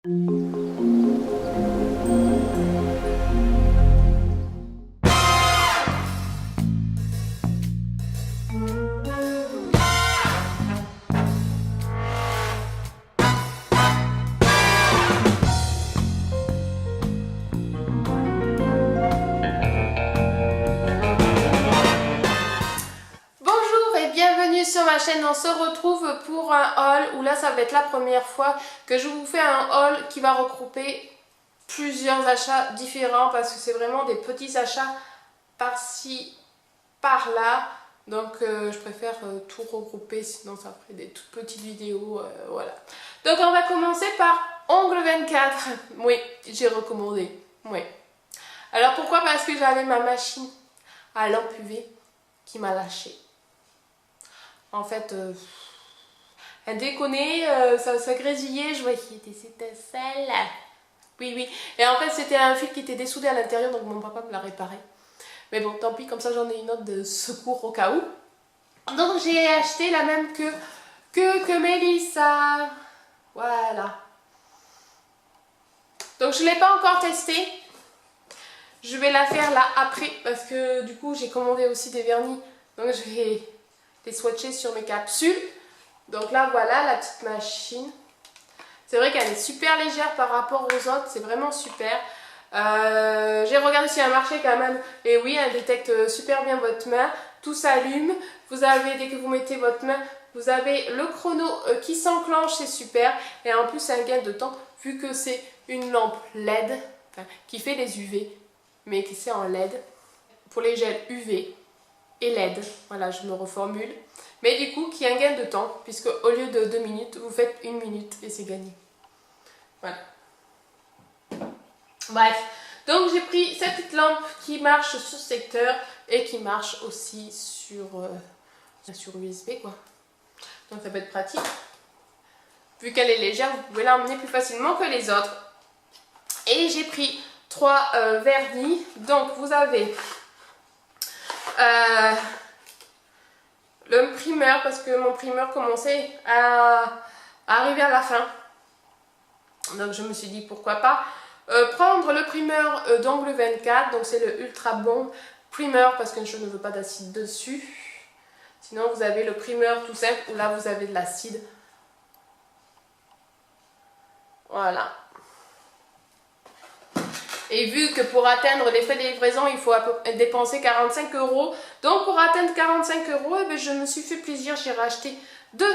Sur ma chaîne, on se retrouve pour un haul où là ça va être la première fois que je vous fais un haul qui va regrouper plusieurs achats différents parce que c'est vraiment des petits achats par-ci, par-là. Donc je préfère tout regrouper, sinon ça ferait des toutes petites vidéos, voilà. Donc on va commencer par Ongle 24. Oui, j'ai recommandé, oui. Alors pourquoi? Parce que j'avais ma machine à lampe UV qui m'a lâché. En fait, elle déconnait, ça grésillait, je voyais qu'il y avait des étincelles. Oui, oui. Et en fait, c'était un fil qui était dessoudé à l'intérieur, donc mon papa me l'a réparé. Mais bon, tant pis, comme ça j'en ai une autre de secours au cas où. Donc j'ai acheté la même que Mélissa. Voilà. Donc je ne l'ai pas encore testée. Je vais la faire là après, parce que du coup j'ai commandé aussi des vernis. Donc je vais les swatcher sur mes capsules. Donc là voilà la petite machine. C'est vrai qu'elle est super légère par rapport aux autres, c'est vraiment super. J'ai regardé si elle marchait quand même. Et oui, elle détecte super bien votre main. Tout s'allume. Vous avez, dès que vous mettez votre main, vous avez le chrono qui s'enclenche, c'est super. Et en plus, c'est un gain de temps vu que c'est une lampe LED enfin, qui fait les UV, mais qui c'est en LED. Pour les gels UV et LED, voilà, je me reformule. Mais du coup, qui a un gain de temps, puisque au lieu de 2 minutes, vous faites 1 minute et c'est gagné. Voilà. Bref, donc j'ai pris cette petite lampe qui marche sur secteur et qui marche aussi sur USB quoi. Donc ça peut être pratique. Vu qu'elle est légère, vous pouvez l'emmener plus facilement que les autres. Et j'ai pris 3 vernis. Donc vous avez le primeur, parce que mon primeur commençait à arriver à la fin. Donc je me suis dit pourquoi pas prendre le primeur d'Ongle 24. Donc c'est le Ultra Bon Primer parce que je ne veux pas d'acide dessus. Sinon vous avez le primeur tout simple où là vous avez de l'acide. Voilà. Et vu que pour atteindre les frais de livraison, il faut dépenser 45 €. Donc pour atteindre 45 €, eh bien, je me suis fait plaisir. J'ai racheté 2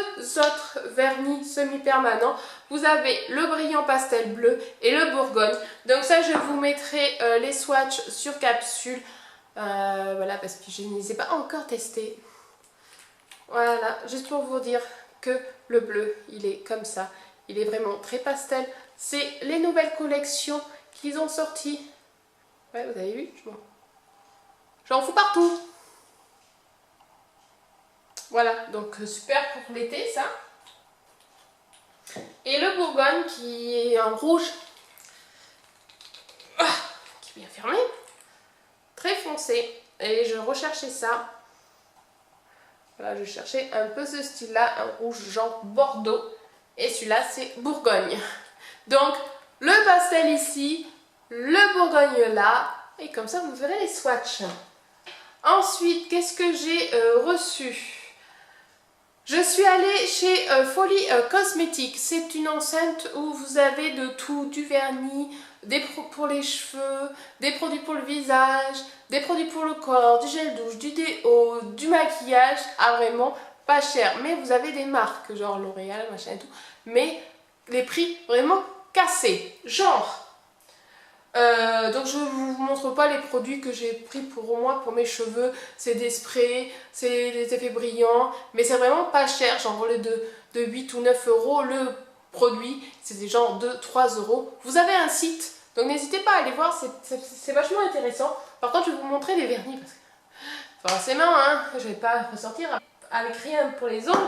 autres vernis semi-permanents. Vous avez le brillant pastel bleu et le Bourgogne. Donc ça, je vous mettrai les swatchs sur capsule. Voilà, parce que je ne les ai pas encore testés. Voilà, juste pour vous dire que le bleu, il est comme ça. Il est vraiment très pastel. C'est les nouvelles collections qu'ils ont sorties. Ouais, vous avez vu? J'en fous partout. Voilà, donc super pour l'été ça. Et le Bourgogne qui est en rouge, qui est bien fermé, très foncé. Et je recherchais ça. Voilà, je cherchais un peu ce style-là, un rouge genre Bordeaux. Et celui-là, c'est Bourgogne. Donc, le pastel ici, le Bourgogne là. Et comme ça, vous verrez les swatchs. Ensuite, qu'est-ce que j'ai reçu? Je suis allée chez Folie Cosmétique. C'est une enceinte où vous avez de tout, du vernis, pour les cheveux, des produits pour le visage, des produits pour le corps, du gel douche, du déo, du maquillage. Ah vraiment pas cher. Mais vous avez des marques, genre L'Oréal, machin et tout. Mais les prix vraiment cassés. Genre... donc je ne vous montre pas les produits que j'ai pris pour moi, pour mes cheveux. C'est des sprays, c'est des effets brillants, mais c'est vraiment pas cher, genre au lieu de 8 ou 9 € le produit, c'est des genre de 3 €. Vous avez un site, donc n'hésitez pas à aller voir, c'est vachement intéressant. Par contre je vais vous montrer les vernis, parce que forcément hein, je vais pas ressortir avec rien pour les ongles.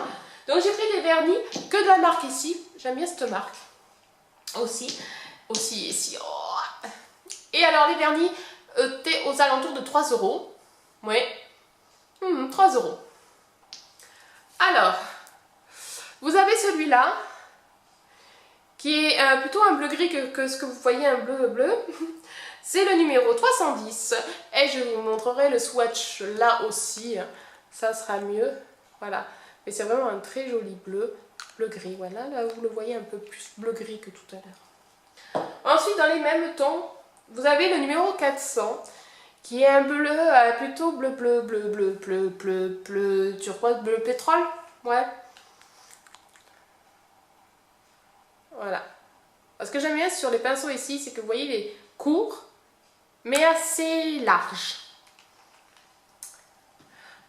Donc j'ai pris des vernis que de la marque ici, j'aime bien cette marque aussi ici. Oh. Et alors les vernis étaient aux alentours de 3 €. Oui, 3 €. Alors, vous avez celui-là qui est plutôt un bleu gris que ce que vous voyez, un bleu. C'est le numéro 310 et je vous montrerai le swatch là aussi, ça sera mieux, voilà. Mais c'est vraiment un très joli bleu gris, voilà, là vous le voyez un peu plus bleu gris que tout à l'heure. Ensuite dans les mêmes tons, vous avez le numéro 400 qui est un bleu plutôt bleu turquoise, bleu pétrole, ouais. Voilà. Ce que j'aime bien sur les pinceaux ici, c'est que vous voyez les courts, mais assez larges.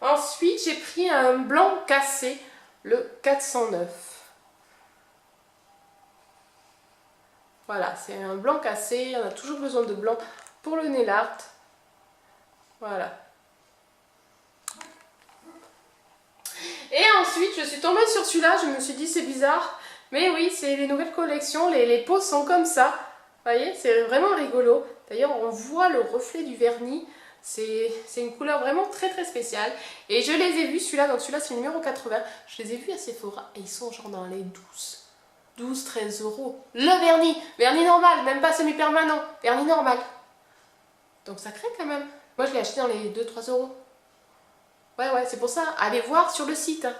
Ensuite, j'ai pris un blanc cassé, le 409. Voilà, c'est un blanc cassé, on a toujours besoin de blanc pour le nail art. Voilà. Et ensuite, je suis tombée sur celui-là, je me suis dit c'est bizarre. Mais oui, c'est les nouvelles collections, les peaux sont comme ça. Vous voyez, c'est vraiment rigolo. D'ailleurs, on voit le reflet du vernis. C'est une couleur vraiment très très spéciale. Et je les ai vus, celui-là, donc celui-là c'est le numéro 80. Je les ai vus à Sephora et ils sont genre dans les 12-13 euros. Le vernis normal, même pas semi-permanent, vernis normal. Donc ça craint quand même. Moi je l'ai acheté dans les 2-3 euros. Ouais, c'est pour ça. Allez voir sur le site. Hein.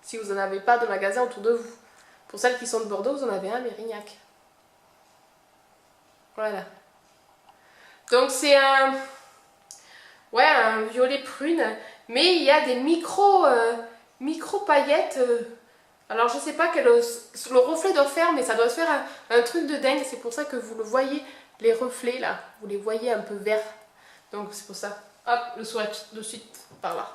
Si vous n'en avez pas de magasin autour de vous. Pour celles qui sont de Bordeaux, vous en avez un à Mérignac. Voilà. Donc c'est un violet prune, mais il y a des micro paillettes. Alors je sais pas quel le reflet doit faire, mais ça doit faire un truc de dingue. C'est pour ça que vous le voyez, les reflets là, vous les voyez un peu verts. Donc c'est pour ça. Hop, le swatch de suite par là.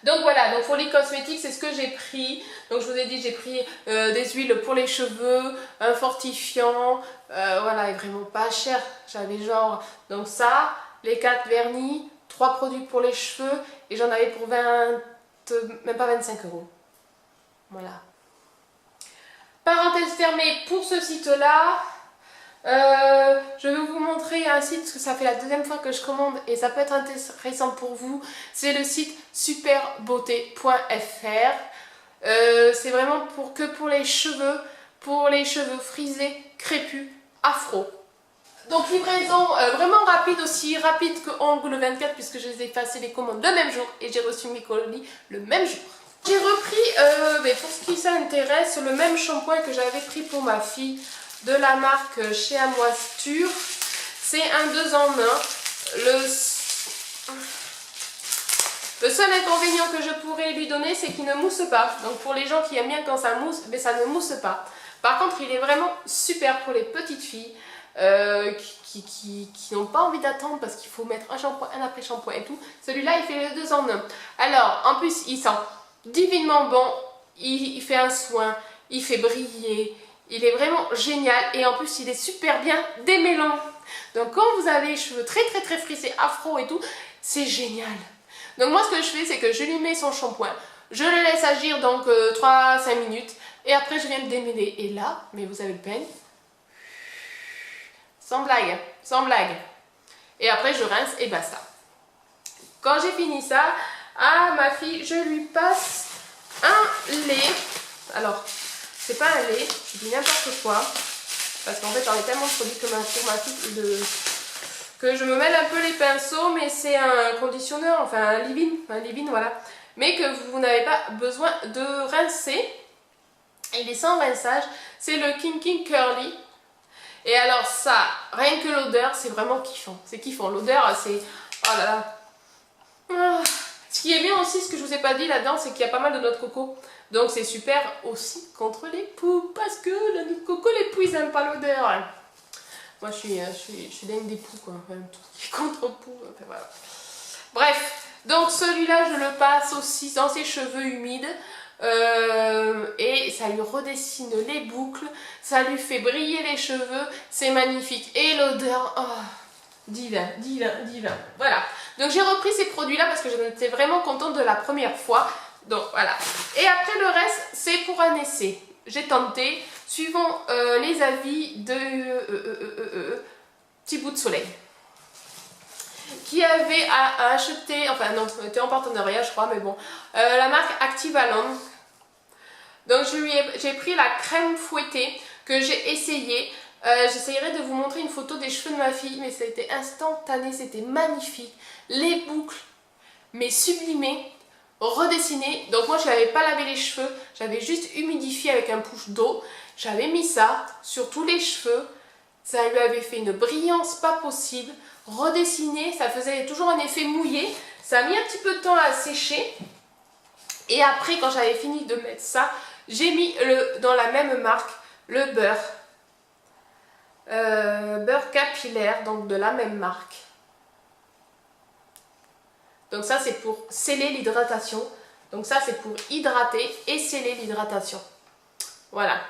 Donc voilà, donc pour les cosmétiques, c'est ce que j'ai pris. Donc je vous ai dit, j'ai pris des huiles pour les cheveux, un fortifiant, voilà, et vraiment pas cher. J'avais genre, donc ça, les 4 vernis, 3 produits pour les cheveux, et j'en avais pour même pas 25 euros. Voilà. Parenthèse fermée pour ce site-là. Je vais vous montrer un site parce que ça fait la deuxième fois que je commande et ça peut être intéressant pour vous. C'est le site superbeauté.fr. C'est vraiment que pour les cheveux frisés, crépus, afro. Donc livraison vraiment rapide, aussi rapide que Angle 24 puisque je les ai passé les commandes le même jour et j'ai reçu mes colis le même jour. J'ai repris, mais pour ce qui s'intéresse, le même shampoing que j'avais pris pour ma fille de la marque Chez Amoisture. C'est un 2 en 1. Le seul inconvénient que je pourrais lui donner, c'est qu'il ne mousse pas. Donc pour les gens qui aiment bien quand ça mousse, mais ça ne mousse pas. Par contre, il est vraiment super pour les petites filles qui n'ont pas envie d'attendre parce qu'il faut mettre un shampoing, un après-shampoing et tout. Celui-là, il fait le 2 en 1. Alors, en plus, il sent divinement bon. Il fait un soin, il fait briller. Il est vraiment génial et en plus il est super bien démêlant. Donc quand vous avez les cheveux très frisés, afro et tout, c'est génial. Donc moi ce que je fais, c'est que je lui mets son shampoing, je le laisse agir donc 3-5 minutes et après je viens de démêler. Et là, mais vous avez le peigne, sans blague. Et après je rince et basta. Quand j'ai fini ça, à ma fille, je lui passe un lait. Alors, c'est pas un lait, je dis n'importe quoi. Parce qu'en fait, j'en ai tellement de produits pour ma fille que je me mêle un peu les pinceaux, mais c'est un conditionneur, enfin un leave-in, voilà. Mais que vous n'avez pas besoin de rincer. Il est sans rinçage. C'est le King Curly. Et alors ça, rien que l'odeur, c'est vraiment kiffant. C'est kiffant. L'odeur, c'est... Oh là là. Ah. Ce qui est bien aussi, ce que je vous ai pas dit là-dedans, c'est qu'il y a pas mal de noix de coco. Donc c'est super aussi contre les poux. Parce que la noix de coco, les poux, ils n'aiment pas l'odeur. Moi, je suis dingue des poux, quoi. Enfin, tout ce qui est contre poux. Enfin, voilà. Bref, donc celui-là, je le passe aussi dans ses cheveux humides. Et ça lui redessine les boucles. Ça lui fait briller les cheveux. C'est magnifique. Et l'odeur... Oh. Divin. Voilà. Donc j'ai repris ces produits-là parce que j'étais vraiment contente de la première fois. Donc voilà. Et après le reste, c'est pour un essai. J'ai tenté, suivant les avis de Petit Bout de Soleil. Qui avait acheté, enfin non, était en partenariat je crois, mais bon. La marque Activalon. Donc j'ai pris la crème fouettée que j'ai essayée. J'essayerai de vous montrer une photo des cheveux de ma fille, mais ça a été instantané, c'était magnifique. Les boucles, mais sublimées, redessinées. Donc moi je n'avais pas lavé les cheveux, j'avais juste humidifié avec un push d'eau. J'avais mis ça sur tous les cheveux. Ça lui avait fait une brillance pas possible. Redessiné, ça faisait toujours un effet mouillé. Ça a mis un petit peu de temps à sécher. Et après, quand j'avais fini de mettre ça, j'ai mis dans la même marque le beurre. Beurre capillaire, donc de la même marque. Donc ça, c'est pour sceller l'hydratation. Donc ça, c'est pour hydrater et sceller l'hydratation. Voilà.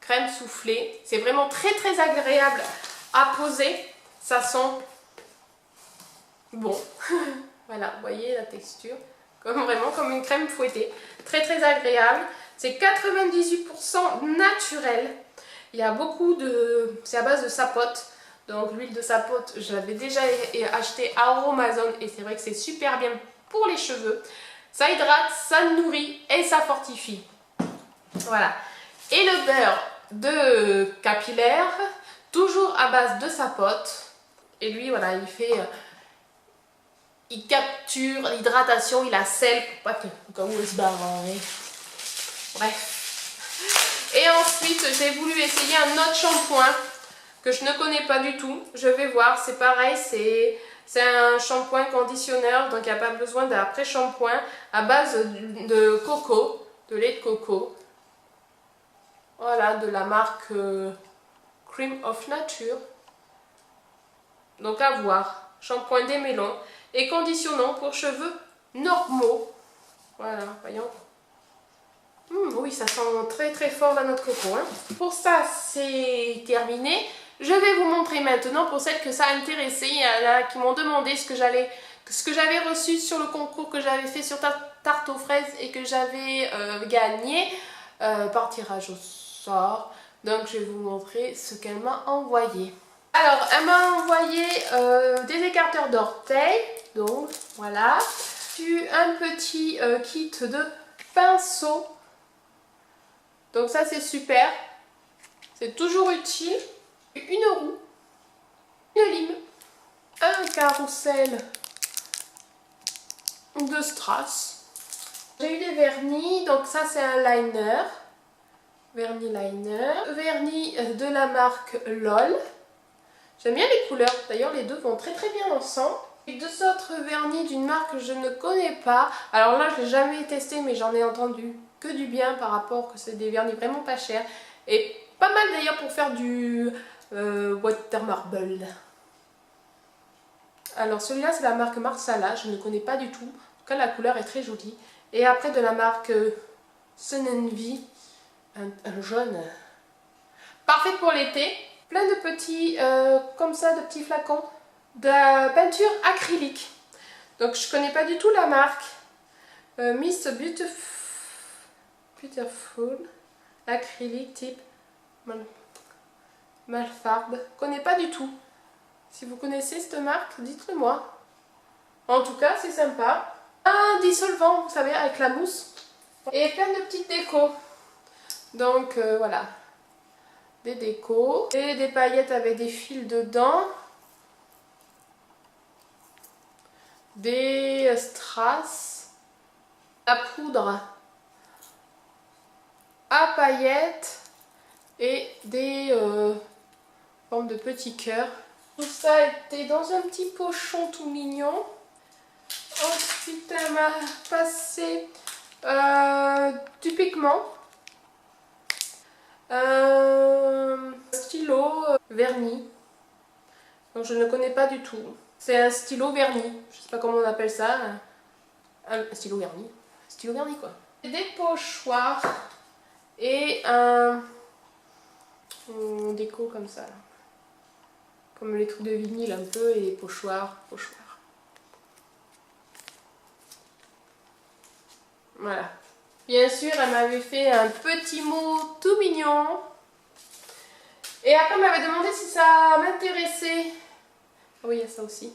Crème soufflée. C'est vraiment très très agréable à poser. Ça sent bon. Voilà, vous voyez la texture. Vraiment comme une crème fouettée. Très très agréable. C'est 98% naturel. Il y a beaucoup de... C'est à base de sapote. Donc l'huile de sapote, j'avais déjà acheté à Aromazone. Et c'est vrai que c'est super bien pour les cheveux. Ça hydrate, ça nourrit et ça fortifie. Voilà. Et le beurre de capillaire, toujours à base de sapote. Et lui, voilà, il capture l'hydratation, il la scelle pour pas que comme on se barre. Bref. Et ensuite, j'ai voulu essayer un autre shampoing que je ne connais pas du tout. Je vais voir, c'est pareil, c'est un shampoing conditionneur, donc il n'y a pas besoin d'après-shampoing à base de coco, de lait de coco. Voilà, de la marque Cream of Nature. Donc à voir. Shampoing démêlant et conditionnant pour cheveux normaux. Voilà, voyons. Oui, ça sent très très fort la noix de coco. Hein. Pour ça, c'est terminé. Je vais vous montrer maintenant pour celles que ça a intéressé. Il y en a qui m'ont demandé ce que j'avais reçu sur le concours que j'avais fait sur tarte aux fraises et que j'avais gagné par tirage au sort. Donc je vais vous montrer ce qu'elle m'a envoyé. Alors, elle m'a envoyé des écarteurs d'orteils. Donc voilà. Un petit kit de pinceau. Donc ça c'est super. C'est toujours utile. Une roue, une lime, un carrousel de strass. J'ai eu des vernis, donc ça c'est un liner, vernis liner, vernis de la marque LOL. J'aime bien les couleurs, d'ailleurs les deux vont très très bien ensemble. Et deux autres vernis d'une marque que je ne connais pas. Alors là je l'ai jamais testé mais j'en ai entendu que du bien par rapport que c'est des vernis vraiment pas chers. Et pas mal d'ailleurs pour faire du water marble. Alors celui-là c'est la marque Marsala, je ne connais pas du tout. En tout cas la couleur est très jolie. Et après de la marque Sun Envy, un jaune. Parfait pour l'été. Plein de petits, comme ça, de petits flacons de peinture acrylique. Donc je connais pas du tout la marque. Miss Beautiful acrylique type Malfarbe. Je connais pas du tout. Si vous connaissez cette marque, dites-le moi. En tout cas, c'est sympa. Un dissolvant, vous savez, avec la mousse. Et plein de petites décos. Donc voilà. Des décos. Et des paillettes avec des fils dedans. Des strass. La poudre à paillettes. Et des formes de petits cœurs. Tout ça était dans un petit pochon tout mignon. Ensuite, elle m'a passé du pigment, un stylo vernis. Donc je ne connais pas du tout. C'est un stylo vernis. Je ne sais pas comment on appelle ça. Un stylo vernis. Stylo vernis quoi. Des pochoirs et un déco comme ça. Là. Comme les trucs de vinyle un peu et les pochoirs. Voilà. Bien sûr, elle m'avait fait un petit mot tout mignon. Et après, elle m'avait demandé si ça m'intéressait. Oui, il y a ça aussi.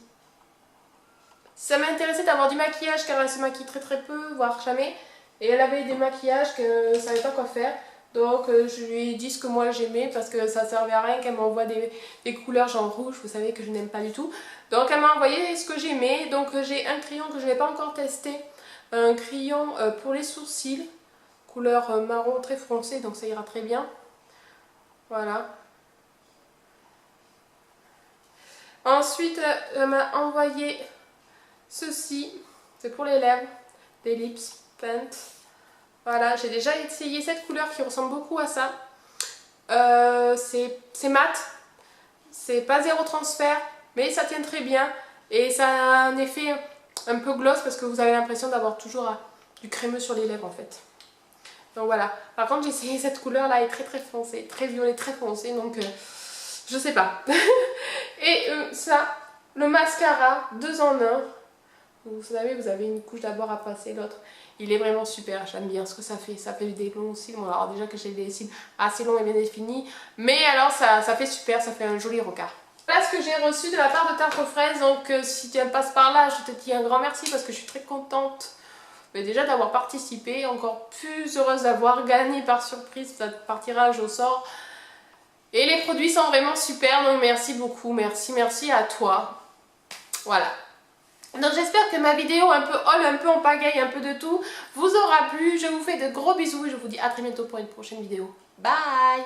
Si ça m'intéressait d'avoir du maquillage, car elle se maquille très très peu, voire jamais. Et elle avait des maquillages qu'elle ne savait pas quoi faire. Donc je lui ai dit ce que moi j'aimais parce que ça servait à rien qu'elle m'envoie des couleurs genre rouge, vous savez que je n'aime pas du tout. Donc elle m'a envoyé ce que j'aimais. Donc j'ai un crayon que je n'ai pas encore testé, un crayon pour les sourcils, couleur marron très foncé, donc ça ira très bien. Voilà. Ensuite elle m'a envoyé ceci, c'est pour les lèvres, des lips paint. Voilà, j'ai déjà essayé cette couleur qui ressemble beaucoup à ça. C'est mat, c'est pas zéro transfert, mais ça tient très bien. Et ça a un effet un peu gloss parce que vous avez l'impression d'avoir toujours du crémeux sur les lèvres en fait. Donc voilà. Par contre, j'ai essayé cette couleur là, elle est très très foncée, très violet, très foncé, donc je sais pas. Et ça, le mascara 2 en 1. Vous savez, vous avez une couche d'abord à passer, l'autre. Il est vraiment super, j'aime bien ce que ça fait. Ça fait des longs cils. Bon, alors déjà que j'ai des cils assez longs et bien définis. Mais alors ça fait super, ça fait un joli regard. Voilà ce que j'ai reçu de la part de Tarte aux fraises. Donc si tu passes par là, je te dis un grand merci parce que je suis très contente. Mais déjà d'avoir participé, encore plus heureuse d'avoir gagné par surprise par tirage au sort. Et les produits sont vraiment super, donc merci beaucoup, merci à toi. Voilà. Donc j'espère que ma vidéo un peu haul, un peu en pagaille, un peu de tout, vous aura plu. Je vous fais de gros bisous et je vous dis à très bientôt pour une prochaine vidéo. Bye!